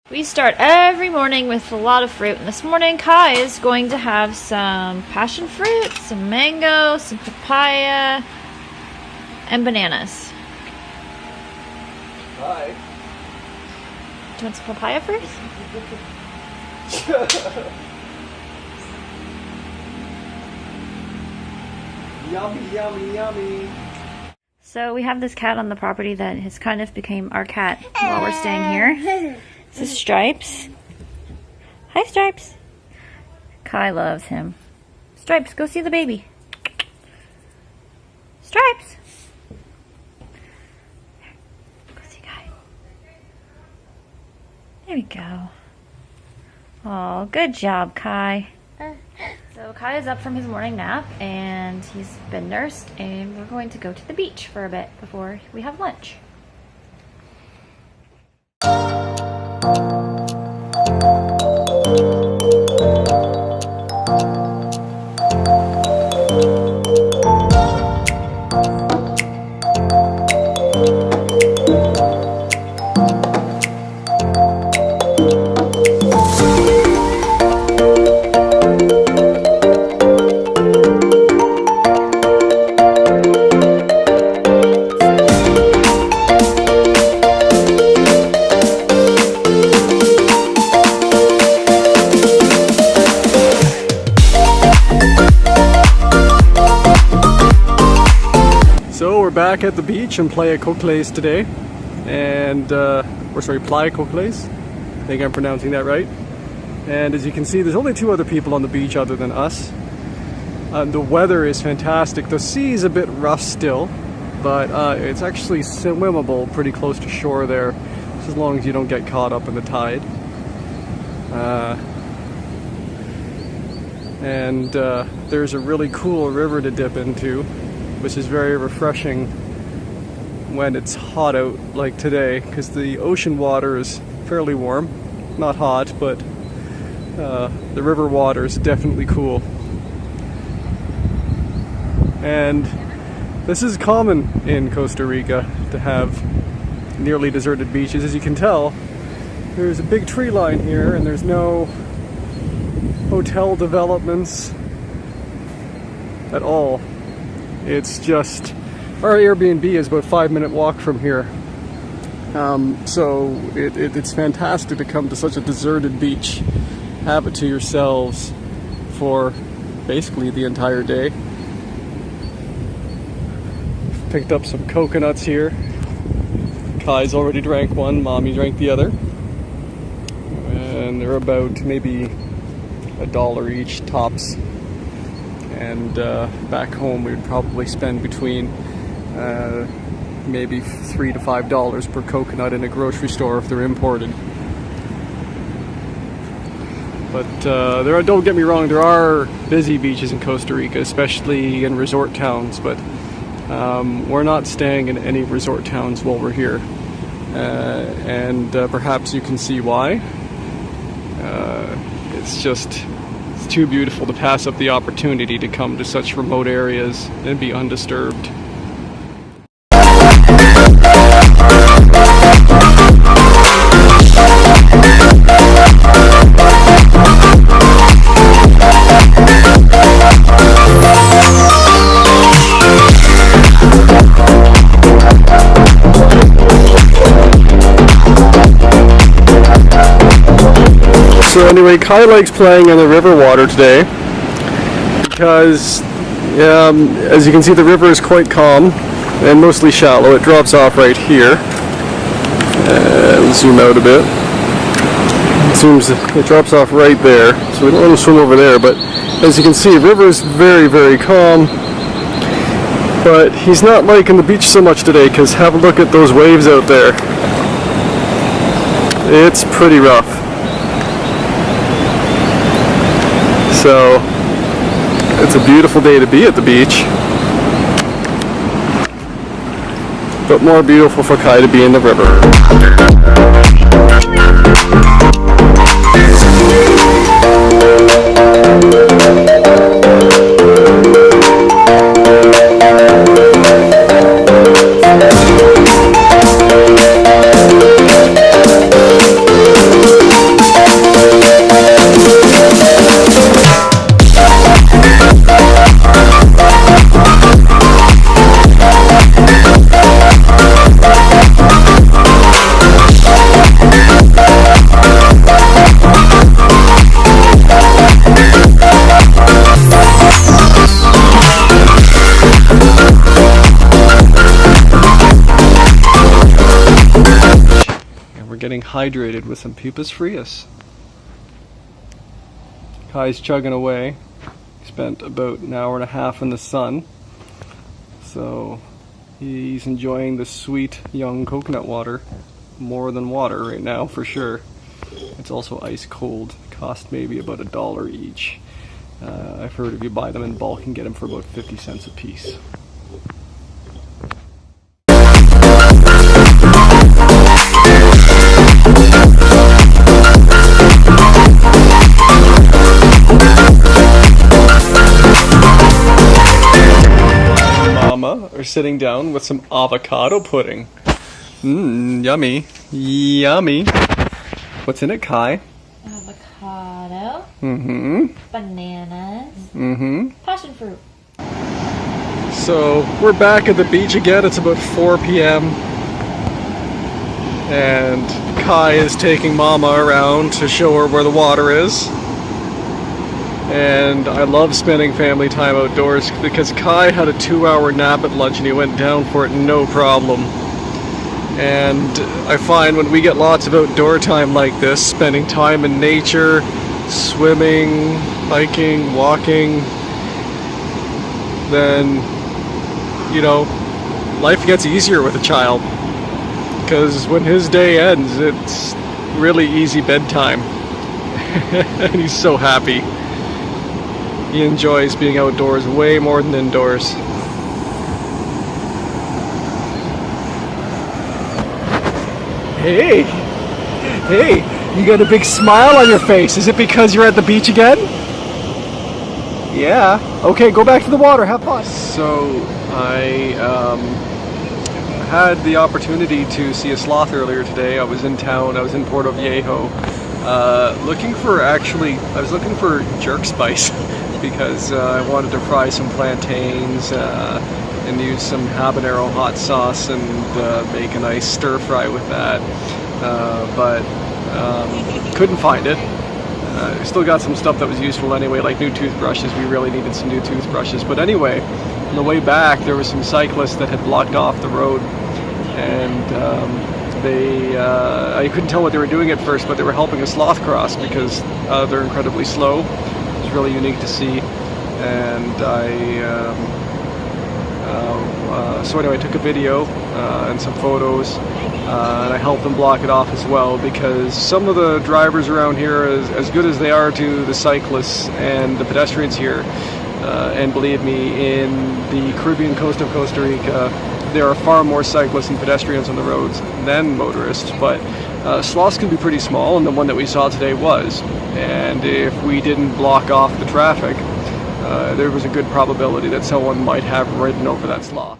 We start every morning with a lot of fruit, and this morning Kai is going to have some passion fruit, some mango, some papaya, and bananas. Hi. Do you want some papaya first? Yummy, yummy, yummy. So we have this cat on the property that has kind of became our cat while we're staying here. This is Stripes. Hi, Stripes. Kai loves him. Stripes, go see the baby. Stripes. Go see Kai. There we go. Oh, good job, Kai. So Kai is up from his morning nap and he's been nursed, and we're going to go to the beach for a bit before we have lunch. So we're back at the beach and play coquelays today, and playa coquelays. I think I'm pronouncing that right. And as you can see, there's only two other people on the beach other than us. The weather is fantastic. The sea is a bit rough still, but it's actually swimmable pretty close to shore there, just as long as you don't get caught up in the tide. There's a really cool river to dip into, which is very refreshing when it's hot out like today, because the ocean water is fairly warm, not hot, but the river water is definitely cool. And this is common in Costa Rica to have nearly deserted beaches. As you can tell, there's a big tree line here and there's no hotel developments at all. It's just, our Airbnb is about a 5-minute walk from here. So it's fantastic to come to such a deserted beach, have it to yourselves for basically the entire day. Picked up some coconuts here. Kai's already drank one, Mommy drank the other. And they're about maybe $1 each tops. And back home we would probably spend between maybe $3 to $5 per coconut in a grocery store if they're imported. But don't get me wrong, there are busy beaches in Costa Rica, especially in resort towns, but we're not staying in any resort towns while we're here. Perhaps you can see why. It's too beautiful to pass up the opportunity to come to such remote areas and be undisturbed. So anyway, Kai likes playing in the river water today because, as you can see, the river is quite calm and mostly shallow. It drops off right here. Zoom out a bit. It drops off right there, so we don't let him swim over there. But as you can see, the river is very, very calm. But he's not liking the beach so much today because have a look at those waves out there. It's pretty rough. So, it's a beautiful day to be at the beach, but more beautiful for Kai to be in the river. getting hydrated with some Pupus Frius. Kai's chugging away. Spent about an hour and a half in the sun, so he's enjoying the sweet young coconut water more than water right now for sure. It's also ice cold. Cost maybe about $1 each. I've heard if you buy them in bulk, you can get them for about 50 cents a piece. Mama are sitting down with some avocado pudding. Yummy. Yummy. What's in it, Kai? Avocado. Mm-hmm. Bananas. Passion fruit. So we're back at the beach again. It's about 4 p.m. and Kai is taking Mama around to show her where the water is. And I love spending family time outdoors because Kai had a 2-hour nap at lunch and he went down for it no problem. And I find when we get lots of outdoor time like this, spending time in nature, swimming, hiking, walking, then, you know, life gets easier with a child. Because when his day ends, it's really easy bedtime. And he's so happy. He enjoys being outdoors way more than indoors. Hey! Hey! You got a big smile on your face. Is it because you're at the beach again? Yeah. Okay, go back to the water. Have fun. So, I had the opportunity to see a sloth earlier today. I was in town. I was in Puerto Viejo. I was looking for jerk spice because I wanted to fry some plantains and use some habanero hot sauce and make a nice stir fry with that, but couldn't find it. Still got some stuff that was useful anyway, like new toothbrushes. We really needed some new toothbrushes, but anyway, on the way back there were some cyclists that had blocked off the road, and I couldn't tell what they were doing at first, but they were helping a sloth cross because they're incredibly slow. It was really unique to see, and so anyway, I took a video and some photos, and I helped them block it off as well, because some of the drivers around here, as good as they are to the cyclists and the pedestrians here, and believe me, in the Caribbean coast of Costa Rica, there are far more cyclists and pedestrians on the roads than motorists, but sloths can be pretty small, and the one that we saw today was. And if we didn't block off the traffic, there was a good probability that someone might have ridden over that sloth.